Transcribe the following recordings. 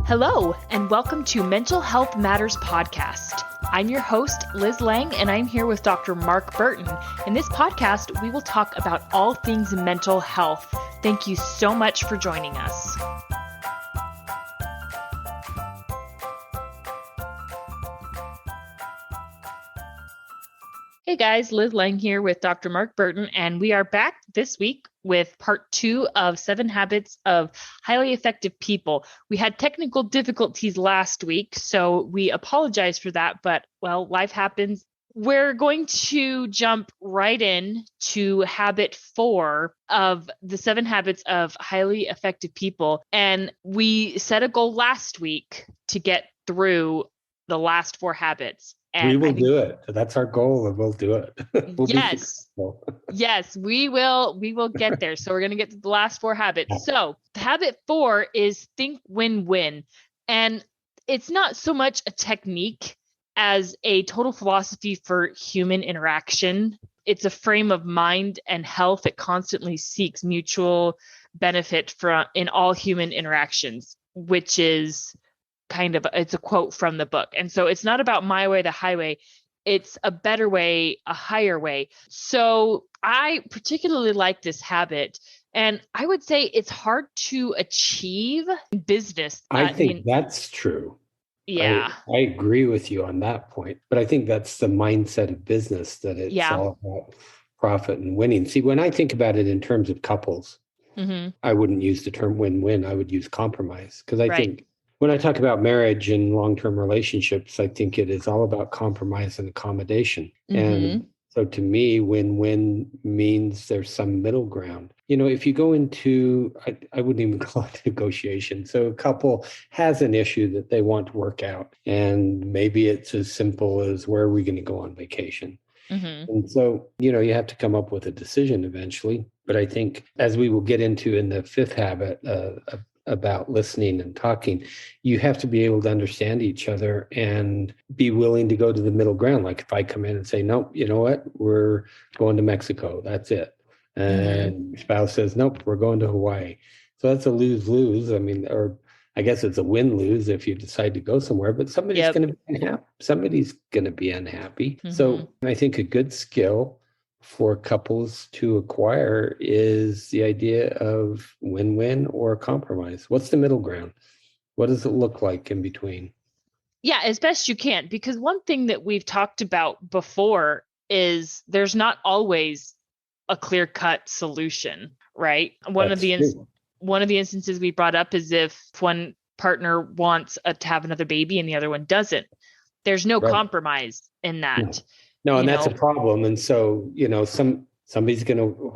Hello, and welcome to Mental Health Matters Podcast. I'm your host, Liz Lang, and I'm here with Dr. Mark Burton. In this podcast, we will talk about all things mental health. Thank you so much for joining us. Hey guys, Liz Lang here with Dr. Mark Burton, and we are back this week with part 2 of 7 Habits of Highly Effective People. We had technical difficulties last week, so we apologize for that, but well, life happens. We're going to jump right in to habit 4 of the 7 habits of highly effective people. And we set a goal last week to get through the last 4 habits. And we will do it. That's our goal, and we'll do it. Yes, we will get there. So we're going to get to the last 4 habits. So habit 4 is think win-win. And it's not so much a technique as a total philosophy for human interaction. It's a frame of mind and health that constantly seeks mutual benefit in all human interactions, which is it's a quote from the book. And so it's not about my way, the highway. It's a better way, a higher way. So I particularly like this habit. And I would say it's hard to achieve in business. I think that's true. Yeah. I agree with you on that point. But I think that's the mindset of business, that it's all about profit and winning. See, when I think about it in terms of couples, I wouldn't use the term win-win. I would use compromise, because I think when I talk about marriage and long-term relationships, I think it is all about compromise and accommodation. And so to me, win-win means there's some middle ground. You know, if you go into, I wouldn't even call it negotiation. So a couple has an issue that they want to work out, and maybe it's as simple as, where are we going to go on vacation? And so, you know, you have to come up with a decision eventually. But I think, as we will get into in the 5th habit about listening and talking, you have to be able to understand each other and be willing to go to the middle ground. Like if I come in and say, nope, you know what, we're going to Mexico, that's it. And your spouse says, nope, we're going to Hawaii. So that's a lose-lose. I mean, or I guess it's a win-lose if you decide to go somewhere, but somebody's going to be unhappy. Somebody's going to be unhappy. So I think a good skill for couples to acquire is the idea of win-win or compromise. What's the middle ground? What does it look like in between? Yeah, as best you can, because one thing that we've talked about before is there's not always a clear-cut solution, right? One of the instances we brought up is if one partner wants to have another baby and the other one doesn't. There's no compromise in that. No, and that's a problem. And so, you know, somebody's going to,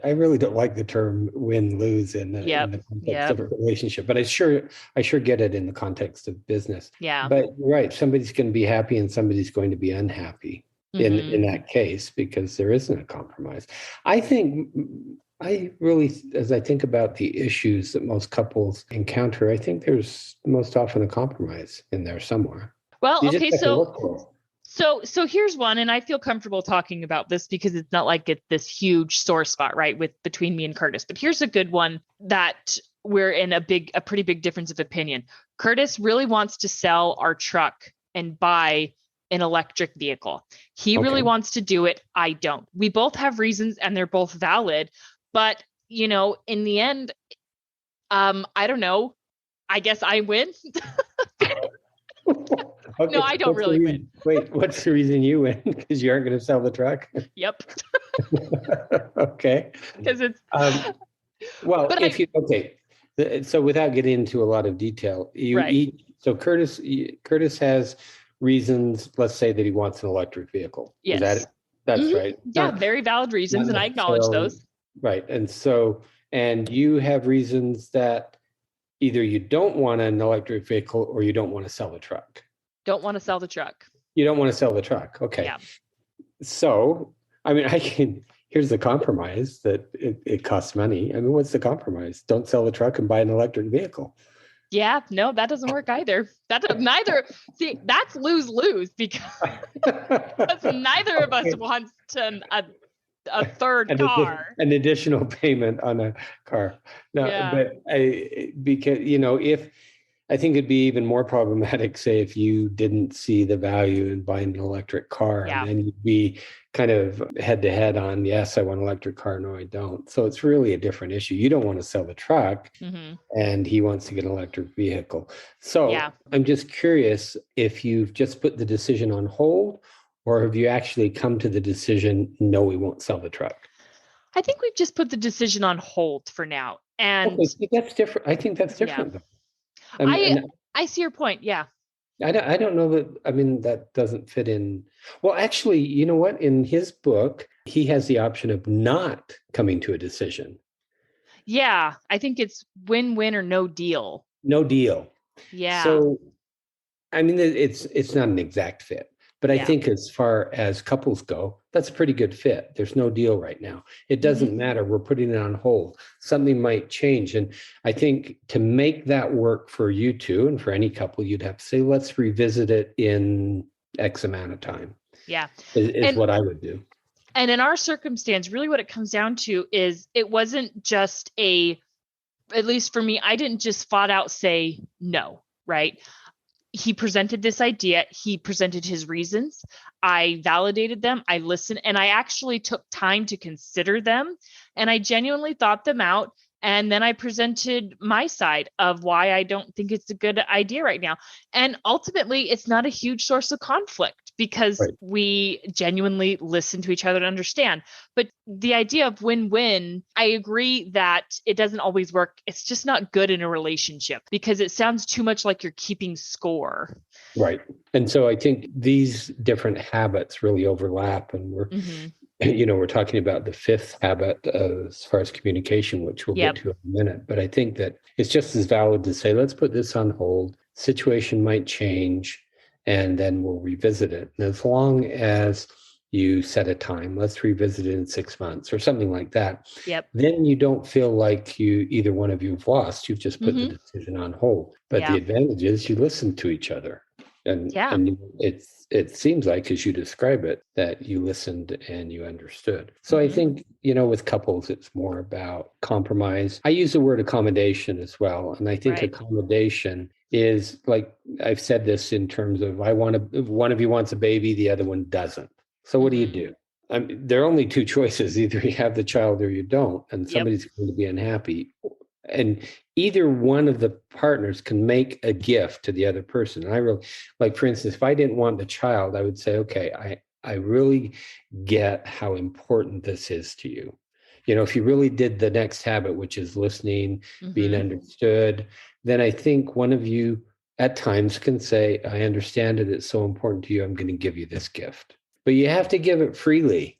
I really don't like the term win-lose in the context of a relationship, but I sure get it in the context of business. Yeah. But right, somebody's going to be happy and somebody's going to be unhappy in that case, because there isn't a compromise. I think, as I think about the issues that most couples encounter, I think there's most often a compromise in there somewhere. Well, okay, So here's one, and I feel comfortable talking about this because it's not like it's this huge sore spot, right, between me and Curtis. But here's a good one that we're in a pretty big difference of opinion. Curtis really wants to sell our truck and buy an electric vehicle. He really wants to do it. I don't. We both have reasons, and they're both valid. But, you know, in the end, I don't know. I guess I win. Okay, no, I don't really win. Wait, what's the reason you win? Because you aren't going to sell the truck? Yep. Okay. Because it's... So without getting into a lot of detail, so Curtis has reasons, let's say, that he wants an electric vehicle. Yes. That's right. Yeah, very valid reasons, and I acknowledge those. Right. And you have reasons that either you don't want an electric vehicle or you don't want to sell the truck. Don't want to sell the truck. You don't want to sell the truck. Okay. Yeah. So, I mean, here's the compromise, that it costs money. I mean, what's the compromise? Don't sell the truck and buy an electric vehicle. Yeah, no, that doesn't work either. That's lose-lose because neither of us wants a third car. An additional payment on a car. No, but because, you know, if I think it'd be even more problematic, say, if you didn't see the value in buying an electric car, and then you'd be kind of head to head on, yes, I want an electric car. No, I don't. So it's really a different issue. You don't want to sell the truck, and he wants to get an electric vehicle. So I'm just curious if you've just put the decision on hold, or have you actually come to the decision, no, we won't sell the truck? I think we've just put the decision on hold for now. And okay, that's different. I think that's different. Yeah. I see your point. Yeah. I don't know that. I mean, that doesn't fit in. Well, actually, you know what? In his book, he has the option of not coming to a decision. Yeah. I think it's win-win or no deal. No deal. Yeah. So, I mean, it's not an exact fit. But I think as far as couples go, that's a pretty good fit. There's no deal right now. It doesn't matter. We're putting it on hold. Something might change. And I think to make that work for you two and for any couple, you'd have to say, let's revisit it in X amount of time. Yeah. Is what I would do. And in our circumstance, really what it comes down to is it wasn't just at least for me, I didn't just flat out say no, right? He presented this idea. He presented his reasons. I validated them. I listened, and I actually took time to consider them, and I genuinely thought them out. And then I presented my side of why I don't think it's a good idea right now. And ultimately, it's not a huge source of conflict because we genuinely listen to each other and understand. But the idea of win-win, I agree that it doesn't always work. It's just not good in a relationship because it sounds too much like you're keeping score. Right. And so I think these different habits really overlap, and we're talking about the fifth habit as far as communication, which we'll get to in a minute. But I think that it's just as valid to say, let's put this on hold. Situation might change, and then we'll revisit it. And as long as you set a time, let's revisit it in 6 months or something like that. Then you don't feel like either one of you have lost. You've just put the decision on hold. But the advantage is you listen to each other. And it seems like, as you describe it, that you listened and you understood. So I think, with couples, it's more about compromise. I use the word accommodation as well. And I think accommodation is, like I've said this in terms of one of you wants a baby, the other one doesn't. So what do you do? There are only two choices. Either you have the child or you don't, and somebody's going to be unhappy. And either one of the partners can make a gift to the other person. And I really, like, for instance, if I didn't want the child, I would say, okay, I really get how important this is to you. If you really did the next habit, which is listening, being understood, then I think one of you at times can say, I understand it. It's so important to you. I'm going to give you this gift. But you have to give it freely.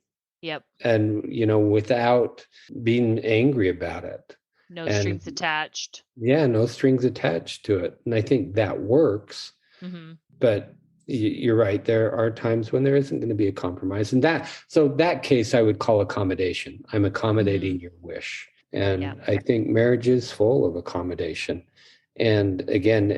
And, without being angry about it. No strings attached. Yeah, no strings attached to it. And I think that works. But you're right. There are times when there isn't going to be a compromise. And that case I would call accommodation. I'm accommodating your wish. And I think marriage is full of accommodation. And again,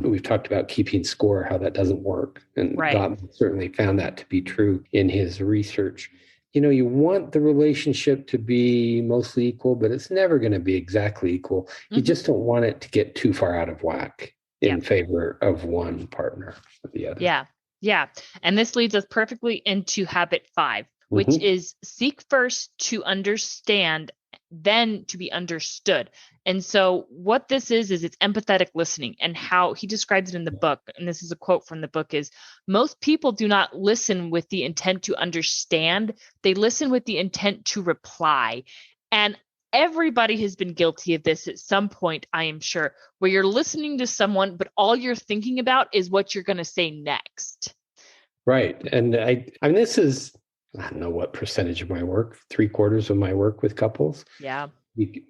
we've talked about keeping score, how that doesn't work. And God certainly found that to be true in his research. You want the relationship to be mostly equal, but it's never going to be exactly equal. You just don't want it to get too far out of whack in favor of one partner or the other. Yeah. And this leads us perfectly into habit 5, which is seek first to understand, then to be understood. And so what this is it's empathetic listening, and how he describes it in the book. And this is a quote from the book is, most people do not listen with the intent to understand. They listen with the intent to reply. And everybody has been guilty of this at some point, I am sure, where you're listening to someone, but all you're thinking about is what you're going to say next. Right. And I mean, this is, I don't know what percentage of my work, 3/4 of my work with couples. Yeah.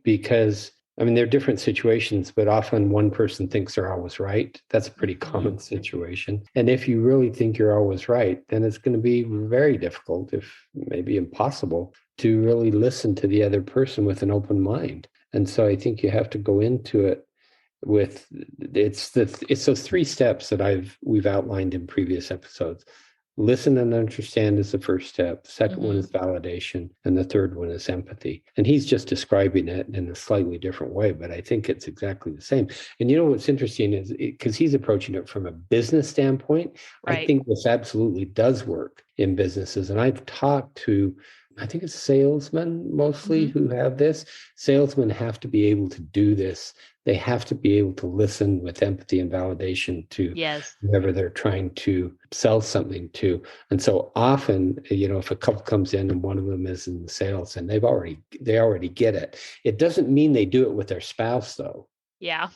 Because, I mean, there are different situations, but often one person thinks they're always right. That's a pretty common situation. And if you really think you're always right, then it's going to be very difficult, if maybe impossible, to really listen to the other person with an open mind. And so I think you have to go into it with, it's those 3 steps that we've outlined in previous episodes. Listen and understand is the first step. The second one is validation. And the third one is empathy. And he's just describing it in a slightly different way, but I think it's exactly the same. And you know what's interesting is because he's approaching it from a business standpoint, I think this absolutely does work in businesses. And I've talked to, I think it's salesmen mostly who have this. Salesmen have to be able to do this. They have to be able to listen with empathy and validation to whoever they're trying to sell something to. And so often, if a couple comes in and one of them is in sales and they already get it. It doesn't mean they do it with their spouse though. Yeah.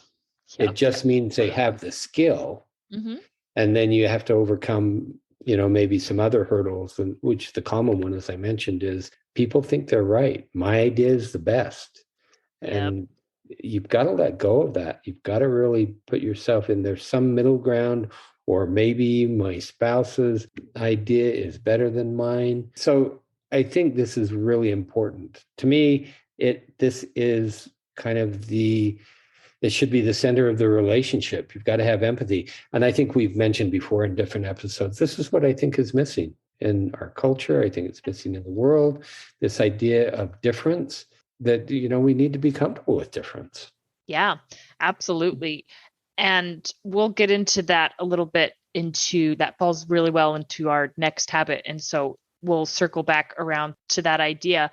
It just means they have the skill. And then you have to overcome, maybe some other hurdles, and which the common one, as I mentioned, is people think they're right. My idea is the best. And you've got to let go of that. You've got to really put yourself in there, some middle ground, or maybe my spouse's idea is better than mine. So I think this is really important. To me, this is kind of it should be the center of the relationship. You've got to have empathy. And I think we've mentioned before in different episodes, this is what I think is missing in our culture. I think it's missing in the world, this idea of difference, that, we need to be comfortable with difference. Yeah, absolutely. And we'll get into that a little bit that falls really well into our next habit. And so we'll circle back around to that idea.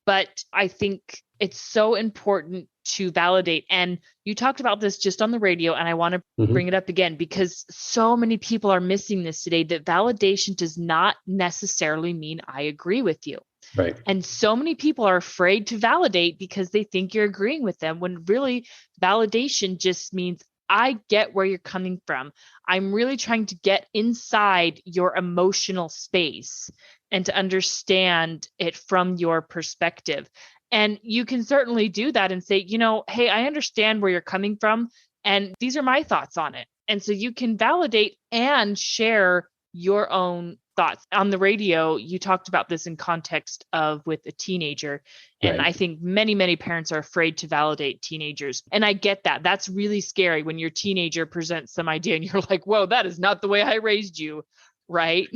But I think it's so important to validate. And you talked about this just on the radio, and I want to bring it up again because so many people are missing this today, that validation does not necessarily mean I agree with you. Right. And so many people are afraid to validate because they think you're agreeing with them, when really validation just means I get where you're coming from. I'm really trying to get inside your emotional space and to understand it from your perspective. And you can certainly do that and say, hey, I understand where you're coming from, and these are my thoughts on it. And so you can validate and share your own thoughts. On the radio, you talked about this in context of with a teenager. And I think many, many parents are afraid to validate teenagers. And I get that. That's really scary when your teenager presents some idea and you're like, whoa, that is not the way I raised you. Right.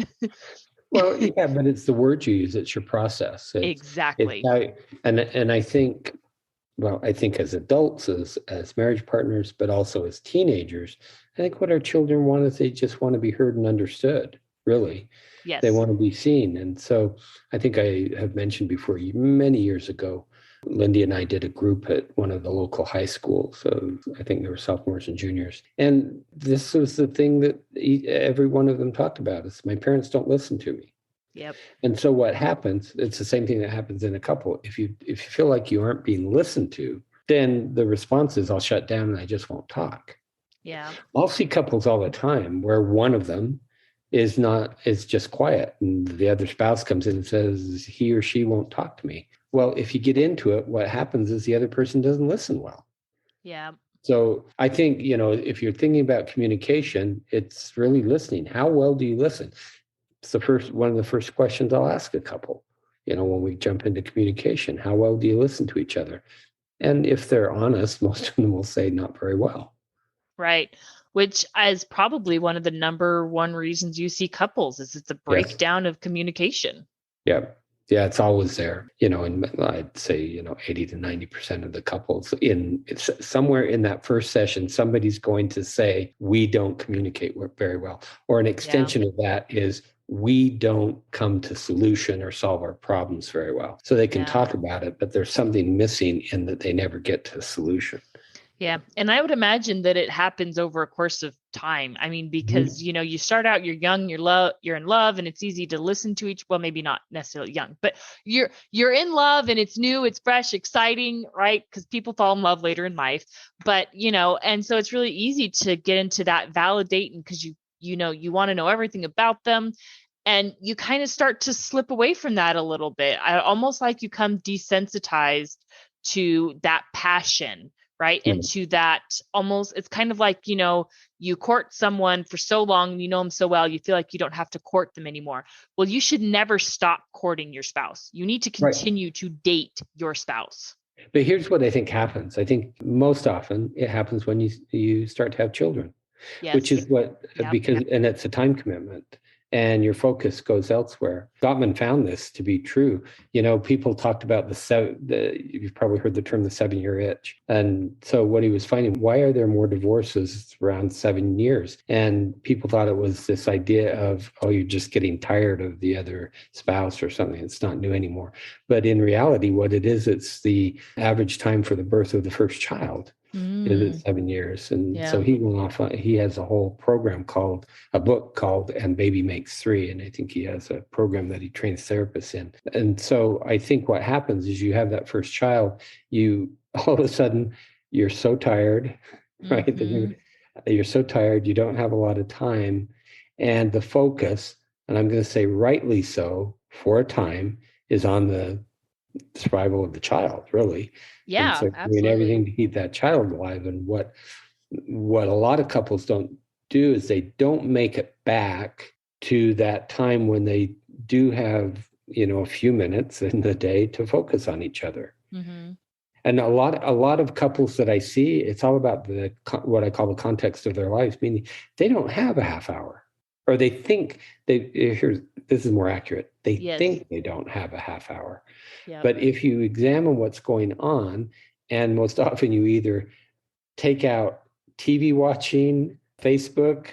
Well, yeah, but it's the word you use. It's your process. Exactly. And I think, I think as adults, as marriage partners, but also as teenagers, I think what our children want is they just want to be heard and understood, really. Yes. They want to be seen. And so I think I have mentioned before, many years ago, Lindy and I did a group at one of the local high schools. So I think they were sophomores and juniors. And this was the thing that every one of them talked about is my parents don't listen to me. Yep. And so what happens, it's the same thing that happens in a couple. If you feel like you aren't being listened to, then the response is I'll shut down and I just won't talk. Yeah. I'll see couples all the time where one of them is just quiet and the other spouse comes in and says he or she won't talk to me. Well, if you get into it, what happens is the other person doesn't listen well. Yeah. So I think, if you're thinking about communication, it's really listening. How well do you listen? It's one of the first questions I'll ask a couple, when we jump into communication. How well do you listen to each other? And if they're honest, most of them will say not very well. Right. Which is probably one of the number one reasons you see couples is it's a breakdown of communication. Yeah. Yeah, it's always there, and I'd say, 80 to 90% of the couples it's somewhere in that first session, somebody's going to say, we don't communicate very well. Or an extension of that is we don't come to solution or solve our problems very well. So they can talk about it, but there's something missing in that they never get to a solution. Yeah. And I would imagine that it happens over a course of time. I mean, because, you start out, you're young, you're in love, and it's easy to listen to maybe not necessarily young, but you're in love and it's new, it's fresh, exciting, right? Because people fall in love later in life, but, and so it's really easy to get into that validating because you want to know everything about them. And you kind of start to slip away from that a little bit. Almost like you come desensitized to that passion. Right. Mm-hmm. Into that almost, it's kind of like, you court someone for so long, you know them so well, you feel like you don't have to court them anymore. Well, you should never stop courting your spouse. You need to continue to date your spouse. But here's what I think happens. I think most often it happens when you start to have children, which is because it's a time commitment. and your focus goes elsewhere. Gottman found this to be true. People talked about you've probably heard the term the 7-year itch. And so what he was finding, why are there more divorces around 7 years? And people thought it was this idea of, you're just getting tired of the other spouse or something. It's not new anymore. But in reality, what it is, it's the average time for the birth of the first child. Is it 7 years? And so he went off, he has a whole book called And Baby Makes Three. And I think he has a program that he trains therapists in. And so I think what happens is you have that first child, all of a sudden, you're so tired, right? You're so tired, you don't have a lot of time. And the focus, and I'm going to say rightly so, for a time, is on the survival of the child, really. Yeah, so absolutely. Doing everything to keep that child alive. And what a lot of couples don't do is they don't make it back to that time when they do have, a few minutes in the day to focus on each other. And a lot of couples that I see, it's all about what I call the context of their lives, meaning they don't have a half hour, or they think this is more accurate. They think they don't have a half hour. Yep. But if you examine what's going on, and most often you either take out TV watching, Facebook,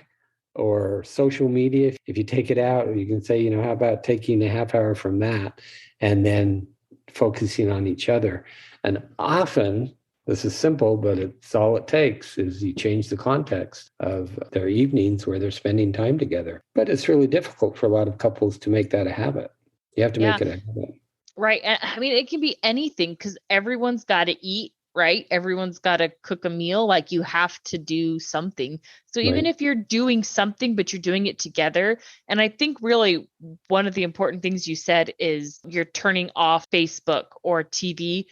or social media. If you take it out, you can say, how about taking a half hour from that and then focusing on each other? And often, this is simple, but it's all it takes is you change the context of their evenings where they're spending time together. But it's really difficult for a lot of couples to make that a habit. You have to make it a habit. Right. I mean, it can be anything because everyone's got to eat, right? Everyone's got to cook a meal. Like you have to do something. So even if you're doing something, but you're doing it together. And I think really one of the important things you said is you're turning off Facebook or TV.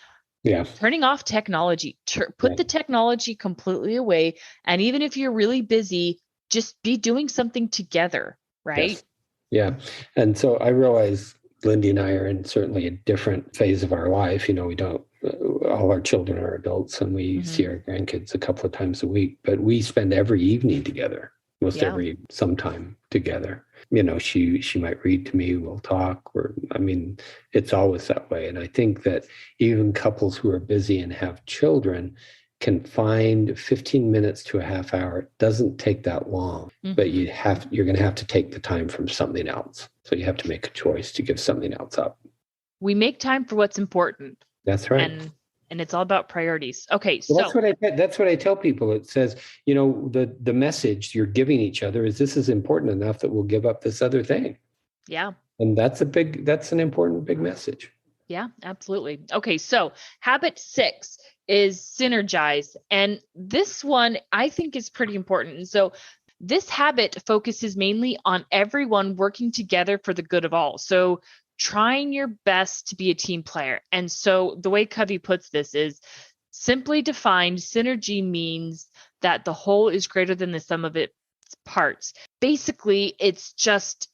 Yeah. Turning off technology, put the technology completely away. And even if you're really busy, just be doing something together, right? Yes. Yeah. And so I realize Lindy and I are in certainly a different phase of our life. We don't, all our children are adults and we see our grandkids a couple of times a week, but we spend every evening together, sometime together. She might read to me, we'll talk, it's always that way. And I think that even couples who are busy and have children can find 15 minutes to a half hour. It doesn't take that long, but you're going to have to take the time from something else. So you have to make a choice to give something else up. We make time for what's important. That's right. And it's all about priorities. Okay. Well, that's what I tell people. It says, the message you're giving each other is this is important enough that we'll give up this other thing. Yeah. And that's an important big message. Yeah, absolutely. Okay. So habit 6 is synergize. And this one I think is pretty important. And so this habit focuses mainly on everyone working together for the good of all. So trying your best to be a team player. And so the way Covey puts this is simply defined, synergy means that the whole is greater than the sum of its parts. Basically, it's just,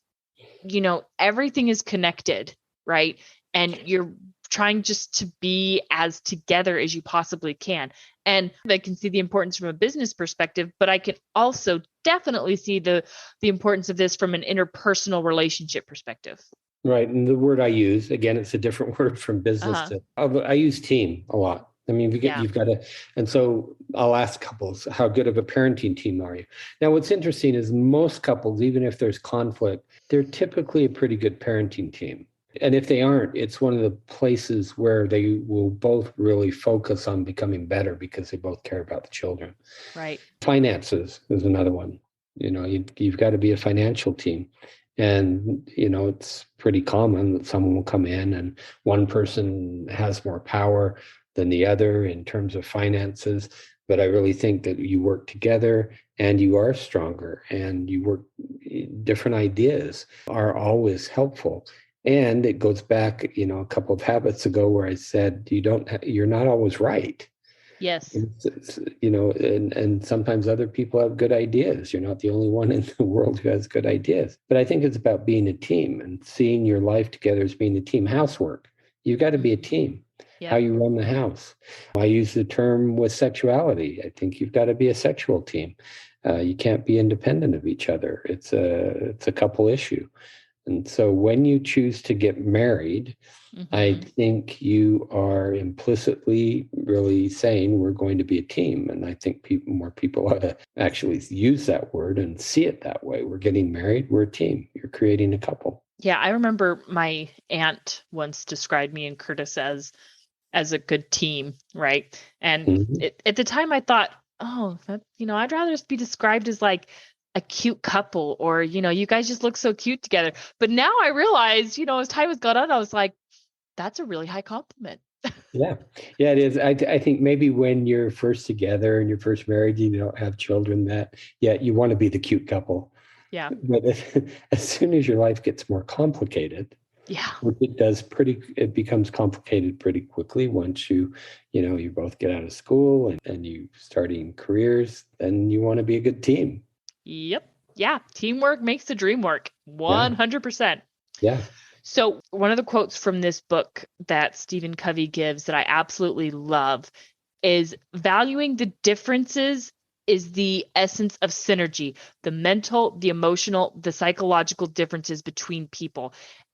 everything is connected, right? And you're trying just to be as together as you possibly can. And I can see the importance from a business perspective, but I can also definitely see the importance of this from an interpersonal relationship perspective. Right. And the word I use, again, it's a different word from business. I use team a lot. You've got to, and so I'll ask couples, how good of a parenting team are you? Now, what's interesting is most couples, even if there's conflict, they're typically a pretty good parenting team. And if they aren't, it's one of the places where they will both really focus on becoming better because they both care about the children. Right. Finances is another one. You've got to be a financial team. And, it's pretty common that someone will come in and one person has more power than the other in terms of finances. But I really think that you work together and you are stronger and different ideas are always helpful. And it goes back, a couple of habits ago where I said, you're not always right. Yes. And sometimes other people have good ideas. You're not the only one in the world who has good ideas. But I think it's about being a team and seeing your life together as being a team. Housework. You've got to be a team. Yep. How you run the house. I use the term with sexuality. I think you've got to be a sexual team. You can't be independent of each other. It's a couple issue. And so when you choose to get married, I think you are implicitly really saying we're going to be a team. And I think more people ought to actually use that word and see it that way. We're getting married. We're a team. You're creating a couple. Yeah, I remember my aunt once described me and Curtis as a good team, right? And at the time I thought, oh, that, I'd rather just be described as like a cute couple, or, you guys just look so cute together. But now I realize, as time has gone on, I was like, that's a really high compliment. Yeah, it is. I think maybe when you're first together and you're first married, you don't have children, you want to be the cute couple. Yeah. But as soon as your life gets more complicated, it becomes complicated pretty quickly once you both get out of school and you starting careers, then you want to be a good team. Yep. Yeah. Teamwork makes the dream work. 100%. Yeah. So one of the quotes from this book that Stephen Covey gives that I absolutely love is valuing the differences is the essence of synergy, the mental, the emotional, the psychological differences between people.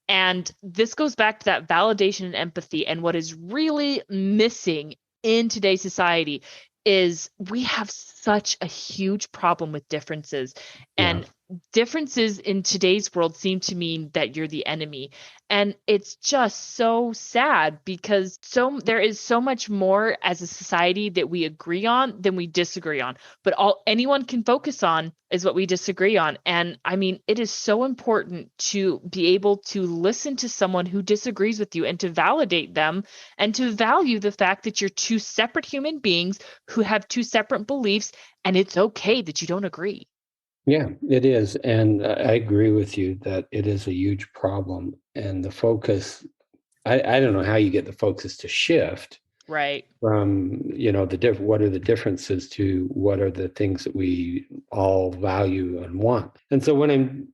And this goes back to that validation and empathy. And what is really missing in today's society is we have such a huge problem with differences. And differences in today's world seem to mean that you're the enemy. And it's just so sad because there is so much more as a society that we agree on than we disagree on. But all anyone can focus on is what we disagree on. And I mean, it is so important to be able to listen to someone who disagrees with you and to validate them and to value the fact that you're two separate human beings who have two separate beliefs, and it's okay that you don't agree. Yeah, it is. And I agree with you that it is a huge problem. And the focus, I don't know how you get the focus to shift. Right. From, what are the differences to what are the things that we all value and want. And so when I'm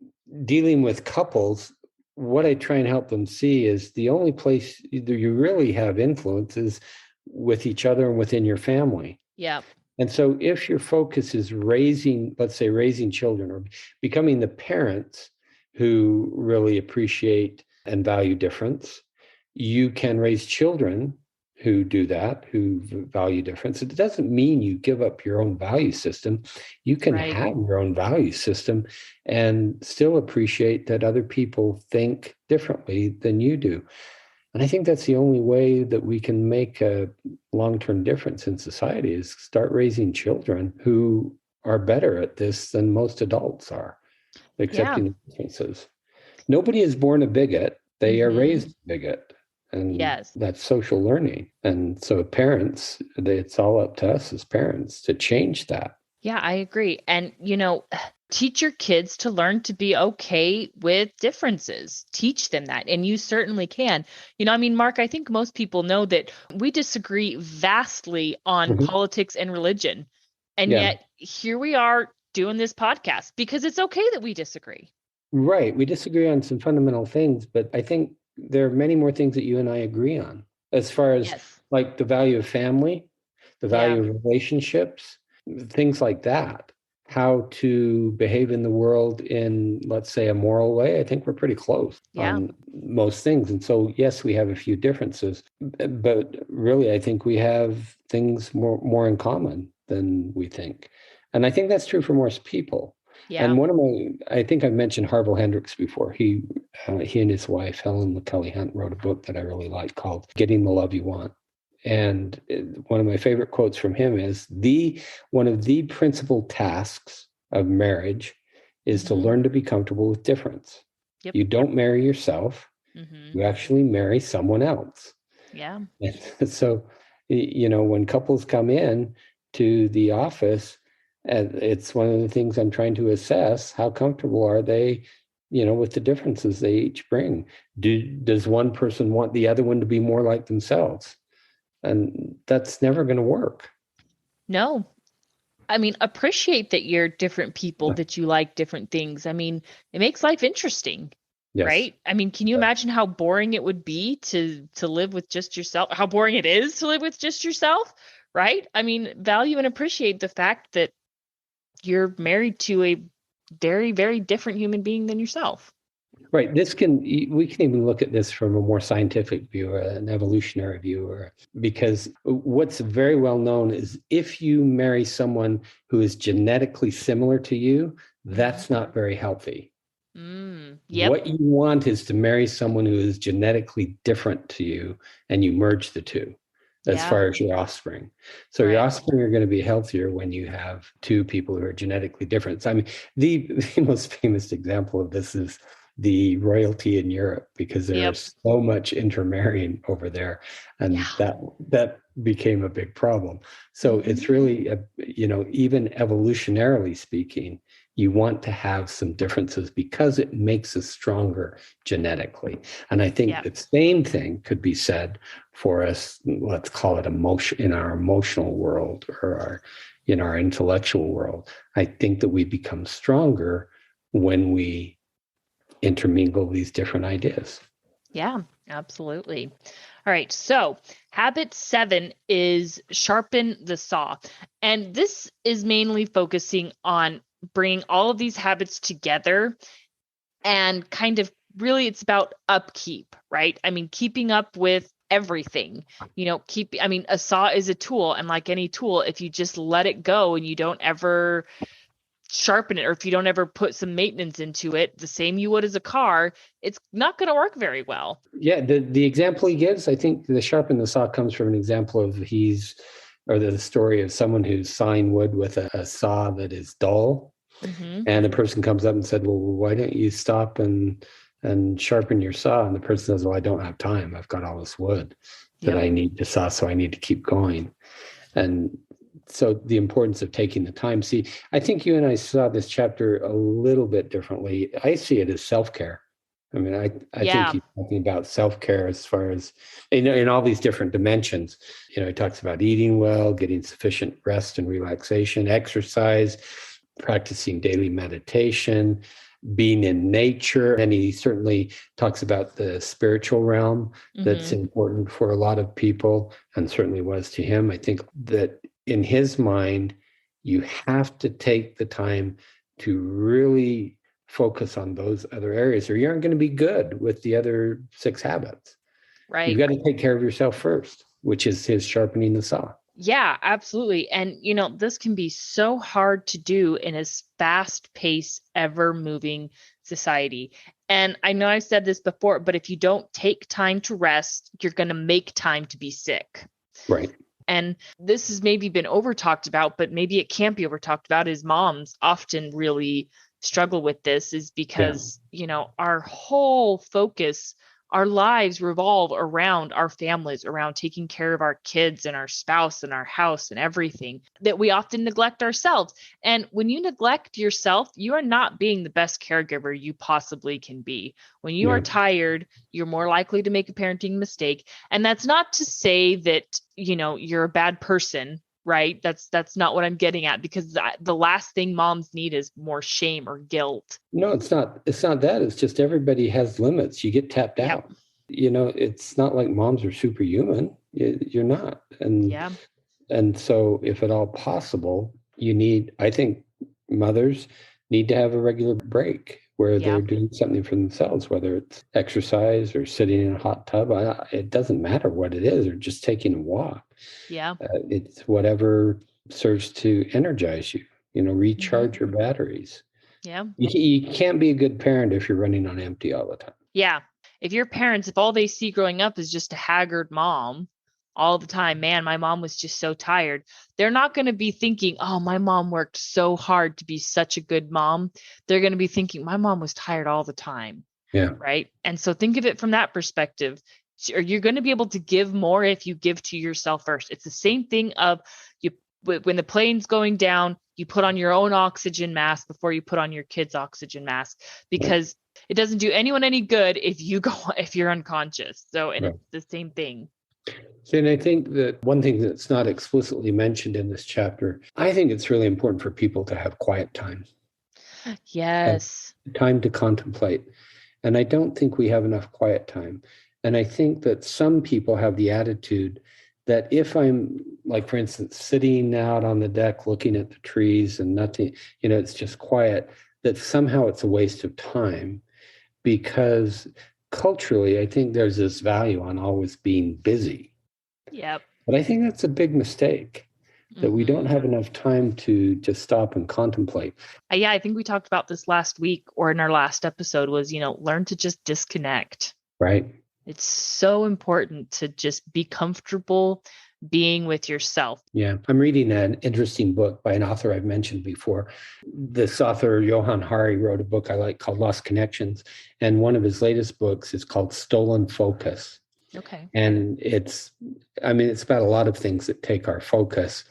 dealing with couples, what I try and help them see is the only place you really have influence is with each other and within your family. Yeah. And so if your focus is raising children or becoming the parents who really appreciate and value difference, you can raise children who do that, who value difference. It doesn't mean you give up your own value system. You can have your own value system and still appreciate that other people think differently than you do. And I think that's the only way that we can make a long-term difference in society is start raising children who are better at this than most adults are, accepting the differences. Nobody is born a bigot. They are raised a bigot. And that's social learning. And so parents, it's all up to us as parents to change that. Yeah, I agree. And, teach your kids to learn to be okay with differences. Teach them that. And you certainly can. Mark, I think most people know that we disagree vastly on politics and religion. And yet here we are doing this podcast because it's okay that we disagree. Right. We disagree on some fundamental things, but I think there are many more things that you and I agree on as far as like the value of family, the value of relationships, things like that, how to behave in the world in, let's say, a moral way. I think we're pretty close on most things. And so, yes, we have a few differences, but really, I think we have things more in common than we think. And I think that's true for most people. Yeah. And I think I've mentioned Harville Hendrix before. He and his wife, Helen McCully Hunt, wrote a book that I really like called Getting the Love You Want. And one of my favorite quotes from him is one of the principal tasks of marriage is to learn to be comfortable with difference. Yep. You don't marry yourself. You actually marry someone else. Yeah. And so, when couples come in to the office, and it's one of the things I'm trying to assess, how comfortable are they, with the differences they each bring? Does one person want the other one to be more like themselves? And that's never going to work. No. Appreciate that you're different people, that you like different things. It makes life interesting. Yes. Right? Can you imagine how boring it would be to live with just yourself? How boring it is to live with just yourself, right? Value and appreciate the fact that you're married to a very, very different human being than yourself. Right. We can even look at this from a more scientific view, or an evolutionary view, because what's very well known is if you marry someone who is genetically similar to you, that's not very healthy. Yep. What you want is to marry someone who is genetically different to you, and you merge the two as far as your offspring. So your offspring are going to be healthier when you have two people who are genetically different. So, I mean, the most famous example of this is the royalty in Europe, because there's so much intermarrying over there, and that became a big problem. So it's really, even evolutionarily speaking, you want to have some differences because it makes us stronger genetically. And I think the same thing could be said for us, let's call it emotion, in our emotional world, or in our intellectual world. I think that we become stronger when we intermingle these different ideas. Yeah, absolutely. All right. So habit 7 is sharpen the saw. And this is mainly focusing on bringing all of these habits together, and kind of really it's about upkeep, right? I mean, keeping up with everything, a saw is a tool, and like any tool, if you just let it go and you don't ever sharpen it, or if you don't ever put some maintenance into it, the same you would as a car, it's not going to work very well. Yeah, the example he gives, I think the sharpen the saw comes from an example of the story of someone who's sawing wood with a saw that is dull. And the person comes up and said, well, why don't you stop and sharpen your saw? And the person says, well, I don't have time. I've got all this wood that I need to saw, so I need to keep going. And so the importance of taking the time. See, I think you and I saw this chapter a little bit differently. I see it as self-care. I mean, I think he's talking about self-care as far as, in all these different dimensions. He talks about eating well, getting sufficient rest and relaxation, exercise, practicing daily meditation, being in nature. And he certainly talks about the spiritual realm that's important for a lot of people, and certainly was to him. I think that in his mind, you have to take the time to really focus on those other areas, or you aren't going to be good with the other 6 habits. Right. You've got to take care of yourself first, which is his sharpening the saw. Yeah, absolutely. And, this can be so hard to do in a fast-paced, ever-moving society. And I know I've said this before, but if you don't take time to rest, you're going to make time to be sick. Right. And this has maybe been over talked about, but maybe it can't be over talked about, is moms often really struggle with this, is because, our whole focus, our lives revolve around our families, around taking care of our kids and our spouse and our house and everything, that we often neglect ourselves. And when you neglect yourself, you are not being the best caregiver you possibly can be. When you are tired, you're more likely to make a parenting mistake. And that's not to say that, you're a bad person, right? That's not what I'm getting at, because the last thing moms need is more shame or guilt. No, it's not that. It's just everybody has limits. You get tapped out. It's not like moms are superhuman. You're not. And so if at all possible, I think mothers need to have a regular break where they're doing something for themselves, whether it's exercise or sitting in a hot tub. It doesn't matter what it is, or just taking a walk. It's whatever serves to energize you, recharge your batteries. You can't be a good parent if you're running on empty all the time. If all they see growing up is just a haggard mom all the time, man, my mom was just so tired, they're not going to be thinking, oh, my mom worked so hard to be such a good mom. They're going to be thinking, my mom was tired all the time. Right. And so think of it from that perspective. You're going to be able to give more if you give to yourself first. It's the same thing of when the plane's going down, you put on your own oxygen mask before you put on your kid's oxygen mask, because it doesn't do anyone any good if you're unconscious. So, and it's the same thing. And I think that one thing that's not explicitly mentioned in this chapter, I think it's really important for people to have quiet time. Yes. Time to contemplate. And I don't think we have enough quiet time. And I think that some people have the attitude that if I'm, like, for instance, sitting out on the deck looking at the trees and nothing, it's just quiet, that somehow it's a waste of time, because culturally, I think there's this value on always being busy. Yep. But I think that's a big mistake, that we don't have enough time to just stop and contemplate. Yeah, I think we talked about this last week, or in our last episode, was, learn to just disconnect. Right. It's so important to just be comfortable being with yourself. Yeah. I'm reading an interesting book by an author I've mentioned before. This author, Johann Hari, wrote a book I like called Lost Connections. And one of his latest books is called Stolen Focus. Okay. And it's about a lot of things that take our focus,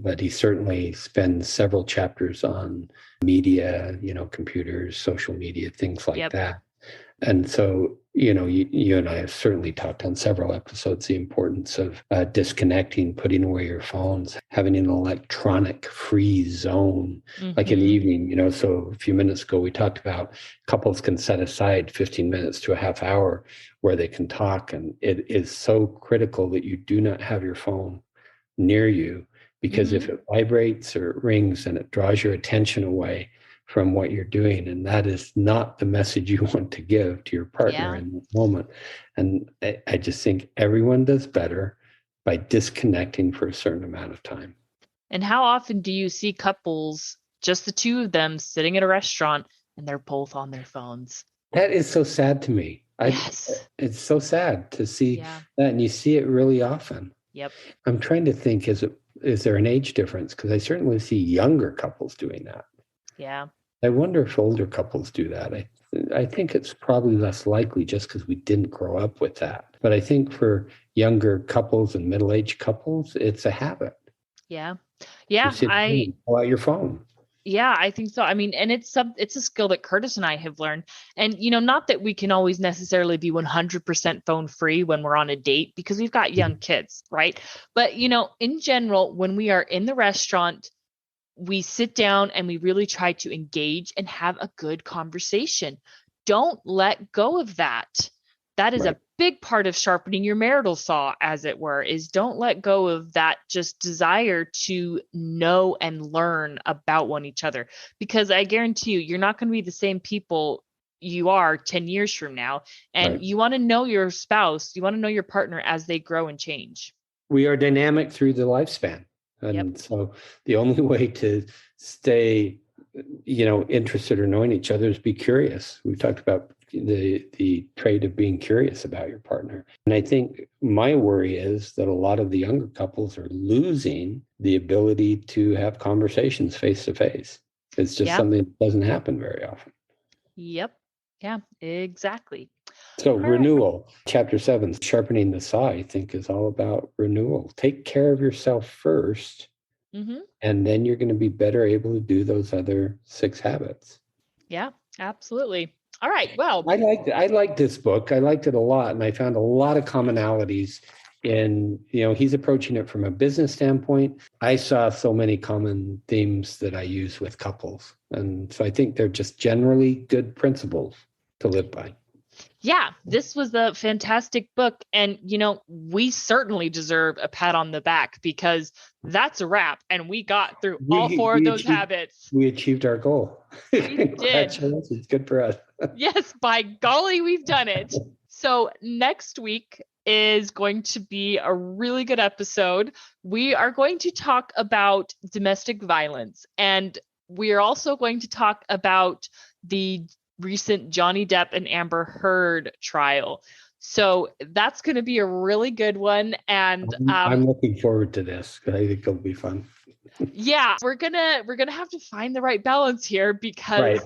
but he certainly spends several chapters on media, computers, social media, things like that. And so, you and I have certainly talked on several episodes the importance of disconnecting, putting away your phones, having an electronic free zone, like in the evening, so a few minutes ago, we talked about couples can set aside 15 minutes to a half hour where they can talk. And it is so critical that you do not have your phone near you, because if it vibrates or it rings, and it draws your attention away from what you're doing. And that is not the message you want to give to your partner in that moment. And I just think everyone does better by disconnecting for a certain amount of time. And how often do you see couples, just the two of them, sitting at a restaurant and they're both on their phones? That is so sad to me. Yes. It's so sad to see that. And you see it really often. Yep. I'm trying to think, is there an age difference? Because I certainly see younger couples doing that. Yeah. I wonder if older couples do that. I think it's probably less likely, just because we didn't grow up with that. But I think for younger couples and middle-aged couples, it's a habit. Yeah. Yeah. Pull out your phone. Yeah, I think so. And it's a skill that Curtis and I have learned. And, not that we can always necessarily be 100% phone free when we're on a date, because we've got young kids, right? But, in general, when we are in the restaurant, we sit down and we really try to engage and have a good conversation. Don't let go of that. That is a big part of sharpening your marital saw, as it were, is don't let go of that just desire to know and learn about one each other. Because I guarantee you're not going to be the same people you are 10 years from now. And you want to know your spouse, you want to know your partner as they grow and change. We are dynamic through the lifespan. And so the only way to stay, interested or knowing each other is be curious. We've talked about the trait of being curious about your partner. And I think my worry is that a lot of the younger couples are losing the ability to have conversations face to face. It's just something that doesn't happen very often. Yep. Yeah, exactly. So renewal, chapter 7, sharpening the saw, I think, is all about renewal. Take care of yourself first, and then you're going to be better able to do those other 6 habits. Yeah, absolutely. All right. Well, I liked this book. I liked it a lot, and I found a lot of commonalities in, he's approaching it from a business standpoint. I saw so many common themes that I use with couples. And so I think they're just generally good principles to live by. Yeah, this was a fantastic book. And, we certainly deserve a pat on the back, because that's a wrap. And we got through all 4 of those habits. We achieved our goal. Congratulations. It's good for us. Yes, by golly, we've done it. So next week is going to be a really good episode. We are going to talk about domestic violence. And we are also going to talk about the recent Johnny Depp and Amber Heard trial. So that's going to be a really good one. And I'm looking forward to this, because I think it'll be fun. Yeah, we're gonna have to find the right balance here, because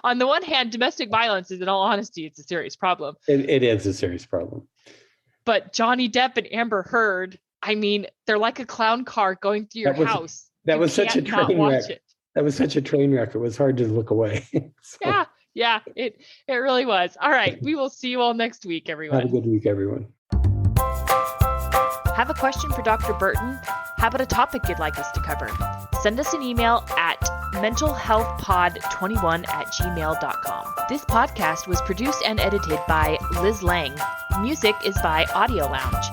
on the one hand, domestic violence is, in all honesty, it's a serious problem. It is a serious problem. But Johnny Depp and Amber Heard, they're like a clown car going through your house. That was such a train wreck. That was such a train wreck. It was hard to look away. So. Yeah, it really was. All right. We will see you all next week, everyone. Have a good week, everyone. Have a question for Dr. Burton? How about a topic you'd like us to cover? Send us an email at mentalhealthpod21@gmail.com. This podcast was produced and edited by Liz Lang. Music is by Audio Lounge.